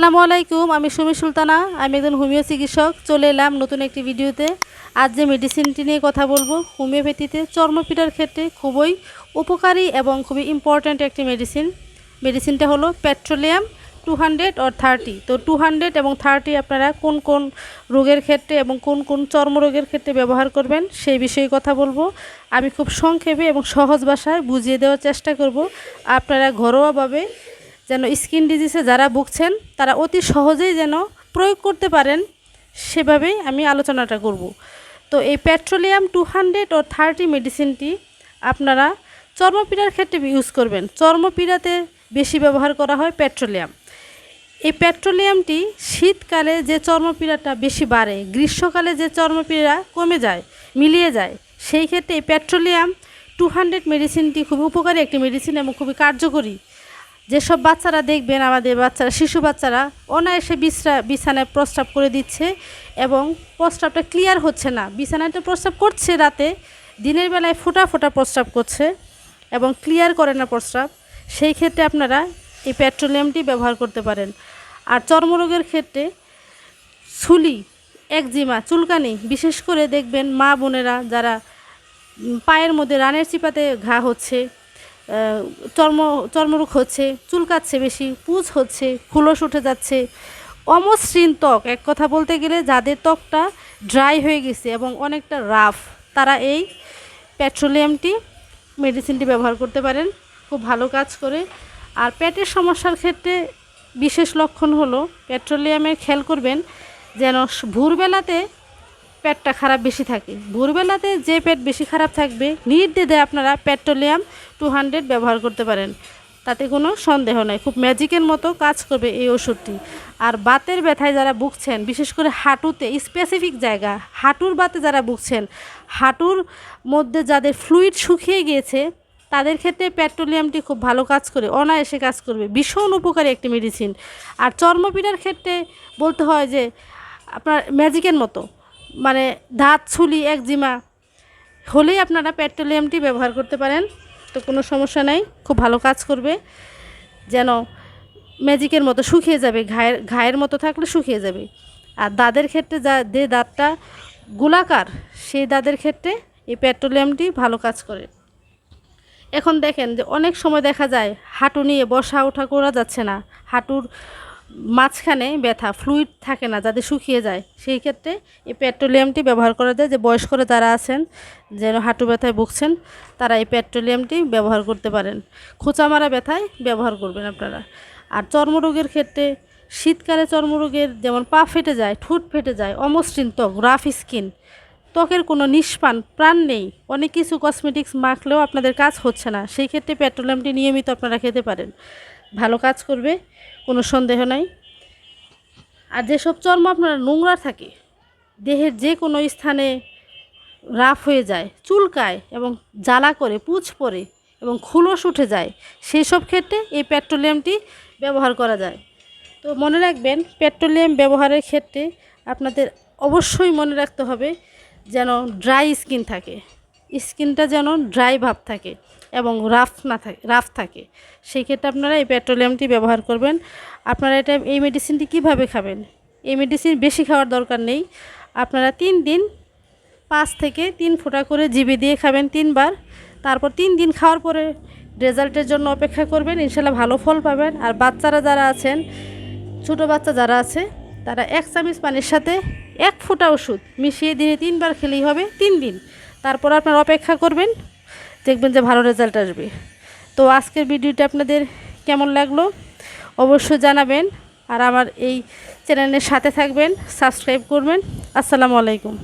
আসসালামু আলাইকুম। আমি সুমি সুলতানা। আমি একজন হোমিও চিকিৎসক। চলে এলাম নতুন একটি ভিডিওতে। আজ যে মেডিসিনটি নিয়ে কথা বলবো, হোমিওপ্যাথিতে চর্মপীড়ার ক্ষেত্রে খুবই উপকারী এবং খুবই ইম্পর্ট্যান্ট একটি মেডিসিনটা হলো পেট্রোলিয়াম 200 or 30। তো 200 এবং 30 আপনারা কোন কোন রোগের ক্ষেত্রে এবং কোন কোন চর্মরোগের ক্ষেত্রে ব্যবহার করবেন সেই বিষয়ে কথা বলবো। আমি খুব সংক্ষেপে এবং সহজ ভাষায় বুঝিয়ে দেওয়ার চেষ্টা করব। আপনারা ঘরোয়াভাবে যেন স্কিন ডিজিজে যারা ভুগছেন তারা অতি সহজেই যেন প্রয়োগ করতে পারেন, সেভাবেই আমি আলোচনাটা করব। তো এই পেট্রোলিয়াম 200 or 30 মেডিসিনটি আপনারা চর্মপীড়ার ক্ষেত্রে ইউজ করবেন। চর্মপীড়াতে বেশি ব্যবহার করা হয় পেট্রোলিয়াম। এই পেট্রোলিয়ামটি শীতকালে যে চর্মপীড়াটা বেশি বাড়ে, গ্রীষ্মকালে যে চর্মপীড়া কমে যায়, মিলিয়ে যায়, সেই ক্ষেত্রে এই পেট্রোলিয়াম 200 মেডিসিনটি খুবই উপকারী একটি মেডিসিন এবং খুবই কার্যকরী। যেসব বাচ্চারা দেখবেন, আমাদের বাচ্চারা, শিশু বাচ্চারা অনায়াসে বিছানায় প্রস্রাব করে দিচ্ছে এবং প্রস্রাবটা ক্লিয়ার হচ্ছে না। বিছানায় তো প্রস্রাব করছে রাতে, দিনের বেলায় ফোঁটা ফোঁটা প্রস্রাব করছে এবং ক্লিয়ার করে না প্রস্রাব। সেই ক্ষেত্রে আপনারা এই পেট্রোলিয়ামটি ব্যবহার করতে পারেন। আর চর্মরোগের ক্ষেত্রে ছুলি, একজিমা, চুলকানি, বিশেষ করে দেখবেন মা বোনেরা যারা পায়ের মধ্যে রানের চিপাতে ঘা হচ্ছে, চর্মরোগ হচ্ছে, চুলকাচ্ছে বেশি, পুঁজ হচ্ছে, খুলস উঠে যাচ্ছে, অমসৃণ ত্বক, এক কথা বলতে গেলে যাদের ত্বকটা ড্রাই হয়ে গেছে এবং অনেকটা রাফ, তারা এই পেট্রোলিয়ামটি মেডিসিনটি ব্যবহার করতে পারেন। খুব ভালো কাজ করে। আর পেটের সমস্যার ক্ষেত্রে বিশেষ লক্ষণ হলো পেট্রোলিয়ামের খেয়াল করবেন যেন ভোরবেলাতে পেটটা খারাপ বেশি থাকে। ভোরবেলাতে যে পেট বেশি খারাপ থাকবে, নির্দ্বিধায় আপনারা পেট্রোলিয়াম 200 ব্যবহার করতে পারেন, তাতে কোনো সন্দেহ নাই। খুব ম্যাজিকের মতো কাজ করবে এই ওষুধটি। আর বাতের ব্যথায় যারা ভুগছেন, বিশেষ করে হাঁটুতে, স্পেসিফিক জায়গা হাঁটুর বাতে যারা ভুগছেন, হাঁটুর মধ্যে যাদের ফ্লুইড শুকিয়ে গিয়েছে, তাদের ক্ষেত্রে পেট্রোলিয়ামটি খুব ভালো কাজ করে, অনায়াসে কাজ করবে, ভীষণ উপকারী একটি মেডিসিন। আর চর্মপীড়ার ক্ষেত্রে বলতে হয় যে আপনার ম্যাজিকের মতো, মানে দাঁত, ছুলি, একজিমা হলেই আপনারা পেট্রোলিয়ামটি ব্যবহার করতে পারেন। তো কোনো সমস্যা নাই, খুব ভালো কাজ করবে, যেন ম্যাজিকের মতো শুকিয়ে যাবে, ঘায়ের মতো থাকলে শুকিয়ে যাবে। আর দাঁতের ক্ষেত্রে যে দাঁতটা গোলাকার, সেই দাঁতের ক্ষেত্রে এই পেট্রোলিয়ামটি ভালো কাজ করে। এখন দেখেন যে অনেক সময় দেখা যায় হাঁটু নিয়ে বসা ওঠা করা যাচ্ছে না, হাঁটুর মাঝখানে ব্যথা, ফ্লুইড থাকে না, যাদের শুকিয়ে যায়, সেই ক্ষেত্রে এই পেট্রোলিয়ামটি ব্যবহার করা যায়। যে বয়স্করা যারা আছেন, যেন হাঁটু ব্যথায় ভুগছেন, তারা এই পেট্রোলিয়ামটি ব্যবহার করতে পারেন। খোঁচা মারা ব্যথায় ব্যবহার করবেন আপনারা। আর চর্মরোগের ক্ষেত্রে শীতকালে চর্মরোগের যেমন পা ফেটে যায়, ঠোঁট ফেটে যায়, অমসৃণ ত্বক, রাফ স্কিন, ত্বকের কোনো নিষ্প্রাণ প্রাণ নেই, অনেক কিছু কসমেটিক্স মাখলেও আপনাদের কাজ হচ্ছে না, সেই ক্ষেত্রে পেট্রোলিয়ামটি নিয়মিত আপনারা খেতে পারেন, ভালো কাজ করবে, কোনো সন্দেহ নাই। আর যেসব চর্ম আপনার নোংরা থাকে, দেহের যে কোনো স্থানে রাফ হয়ে যায়, চুলকায় এবং জ্বালা করে, পুঁজ পড়ে এবং খুলস উঠে যায়, সেই সব ক্ষেত্রে এই পেট্রোলিয়ামটি ব্যবহার করা যায়। তো মনে রাখবেন, পেট্রোলিয়াম ব্যবহারের ক্ষেত্রে আপনাদের অবশ্যই মনে রাখতে হবে যেন ড্রাই স্কিন থাকে, স্কিনটা যেন ড্রাই ভাব থাকে এবং রাফ থাকে, সেই ক্ষেত্রে আপনারা এই পেট্রোলিয়ামটি ব্যবহার করবেন। আপনারা এই মেডিসিনটি কিভাবে খাবেন? এই মেডিসিন বেশি খাওয়ার দরকার নেই। আপনারা 3 দিন 5 থেকে 3 ফোঁটা করে জিভে দিয়ে খাবেন 3 বার। তারপর 3 দিন খাওয়ার পরে রেজাল্টের জন্য অপেক্ষা করবেন, ইনশাল্লাহ ভালো ফল পাবেন। আর বাচ্চারা যারা আছেন, ছোটো বাচ্চা যারা আছে, তারা 1 চামচ পানির সাথে 1 ফোঁটা ওষুধ মিশিয়ে দিনে 3 বার খেলেই হবে 3 দিন। তারপর আপনারা অপেক্ষা করবেন, দেখবেন যে ভালো রেজাল্ট আসবে। তো আজকের ভিডিওটা আপনাদের কেমন লাগলো অবশ্যই জানাবেন। আর আমার এই চ্যানেলের সাথে থাকবেন, সাবস্ক্রাইব করবেন। আসসালামু আলাইকুম।